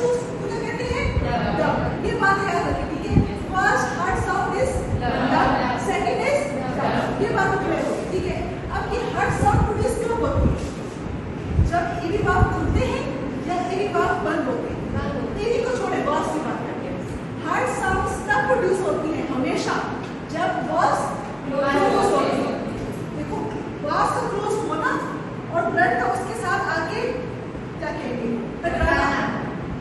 S2 को क्या कहते हैं? ड। ये बात याद रखें, ठीक है? फर्स्ट हार्ड साउंड इज ड, सेकंड इज ड। ये बात क्लियर होगी, ठीक है? अब ये हार्ड साउंड प्रोड्यूस कब होती है? जब एबी वाल्व खुलते हैं या एबी वाल्व बंद होते हैं। एबी को छोड़े, वाल्व की बात करते हैं। हार्ड साउंड्स तब प्रोड्यूस होती है हमेशा जब वाल्व्स क्लोज होती है। देखो वाल्व्स का क्लोज होना और ब्लड का उसके साथ आके क्या कहेंगे टकराना,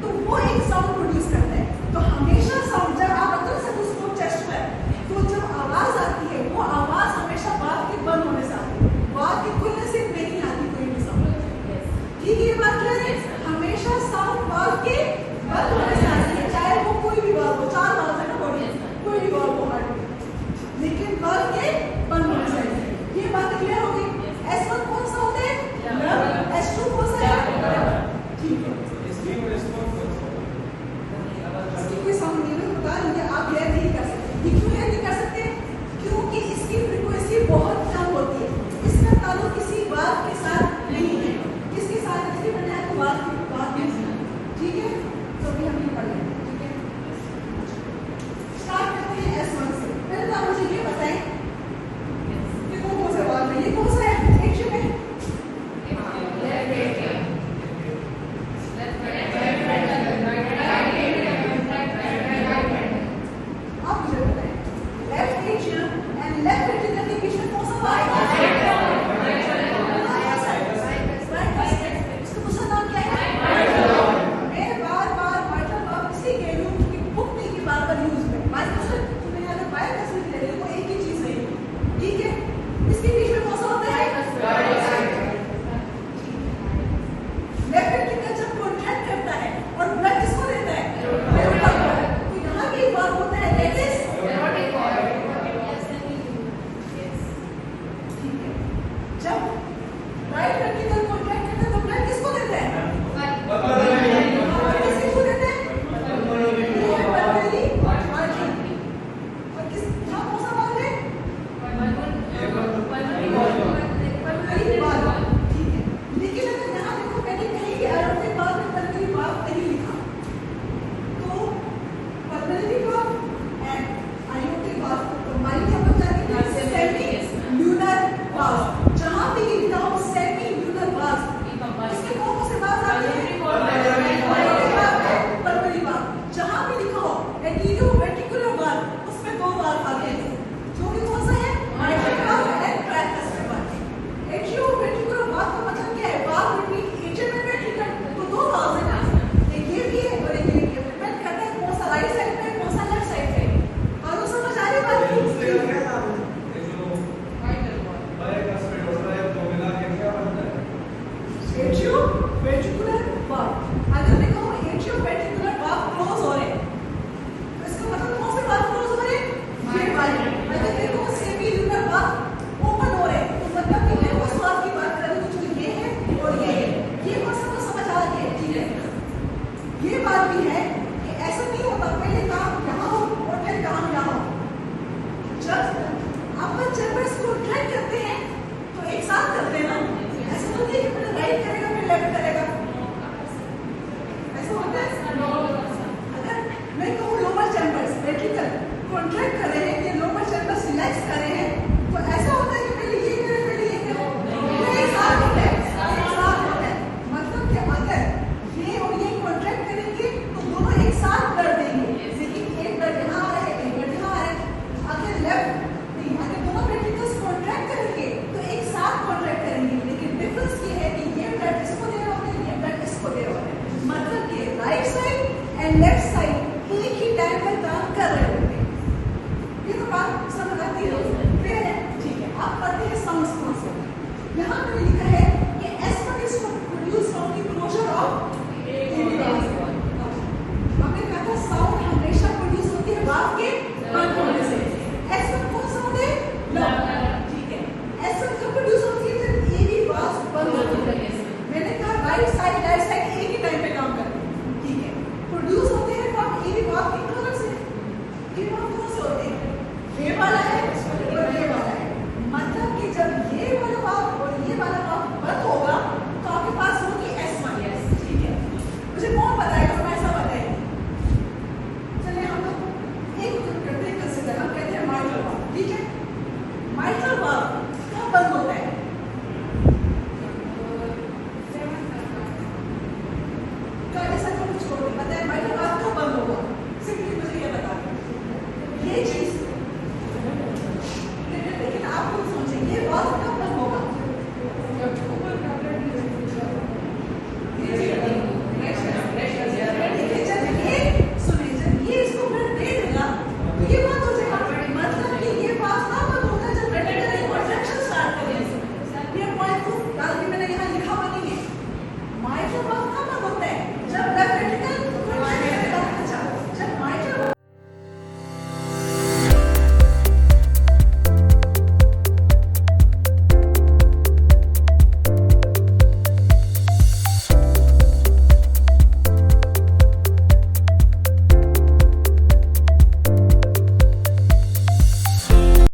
तो वो एक साउंड प्रोड्यूस करता है। तो हमेशा साउंड जब आप अंदर से उसको चेस्ट पर, तो जब आवाज आती है वो आवाज हमेशा वाल्व के बंद होने से आती है, वाल्व के खुलने से नहीं आती कोई भी साउंड। ठीक है, ये बात क्लियर है? हमेशा साउंड वाल्व के बंद होने से आती है, चाहे वो कोई भी वाल्व हो, 4 वाल्व है ना बॉडी, कोई भी वाल्व हो हार्ट में, लेकिन वाल्व के बंद होने से आती है। ये बात क्लियर हो गई? S1 कौन सा होता है? ड। S2 कौन सा है? ठीक है, इसकी कोई साउंड नहीं है, बता दीजिए। आप यह नहीं कर सकते। ये क्यों नहीं कर सकते? क्योंकि इसकी फ्रीक्वेंसी बहुत कम होती है, इसका ताल्लुक किसी वाल्व के साथ नहीं है। किसके साथ? इसकी वजह है तो वाल्व की बात नहीं। ठीक है, तो भी हम ये पढ़ लेंगे। ठीक है, स्टार्ट करते हैं S1 से। पहले तो आप मुझे ये बताएं कि कौन से वाल्व है, ये कौन सा है? एट्रियम है, आप मुझे बताएं left atrium and left atrium के बीच में कौन सा वाल्व है? इसका दूसरा नाम क्या है? मैं बार-बार माइट्रल वाल्व इसलिए कह रही हूँ क्योंकि बुक में ये बार-बार यूज है। माइट्रल तुम्हें अगर बायो फैसिलिटी दे रही है वो एक ही चीज है, ठीक है? इसके बीच में कौन सा होता है? लेफ्ट एट्रियम जब कॉन्ट्रैक्ट करता है और ब्लड किसको देता है? तो यहाँ भी वाल्व होता है, दैट इज ठीक है। जब राइट वेंट्रिकल कॉन्ट्रैक्ट करता है तो ब्लड किसको देता है? किसको देता है? Pulmonary artery. और किस यहाँ कौन सा वाल्व है? पल्मोनरी वाल्व, ठीक है। लेकिन अगर यहाँ देखो मैंने कहीं भी एरोमेटिक वाल्व में पल्मोनरी वाल्व नहीं लिखा, तो pulmonary valve and aortic valve combine क्या बन जाती है? Semi lunar valve. जहाँ भी ये लिखा हो सेमी ल्यूनर वाल्व, इसके कौन से वाल्व आते हैं? Pulmonary valve. जहाँ भी लिखा हो एंटीरियो वेंट्रिकुलर वाल्व, उसमें 2 वाल्व आते हैं, जो कि कौन सा है? Mitral valve and tricuspid valve. Atrioventricular valve का मतलब क्या है? Valve between atrium and ventricle, तो 2 वाल्व है ना, एक ये भी है और एक ये भी है। डिपेंड करता है कौन सा राइट साइड पे, कौन सा लेफ्ट साइड पे। और समझ आ रही बात? Atrio ventricular valve. अगर देखो एट्रियो वेंट्रिकुलर वाल्व क्लोज हो रहे हैं, तो इसका मतलब कौन से वाल्व क्लोज हो रहे हैं? ये वाले। अगर देखो सेमी ल्यूनर वाल्व ओपन हो रहे हैं, तो मतलब कि मैं उस वाल्व की बात कर रही हूँ जो ये है और ये है। ये कौन सा तो समझ आ रही है? ठीक है, ये बात भी है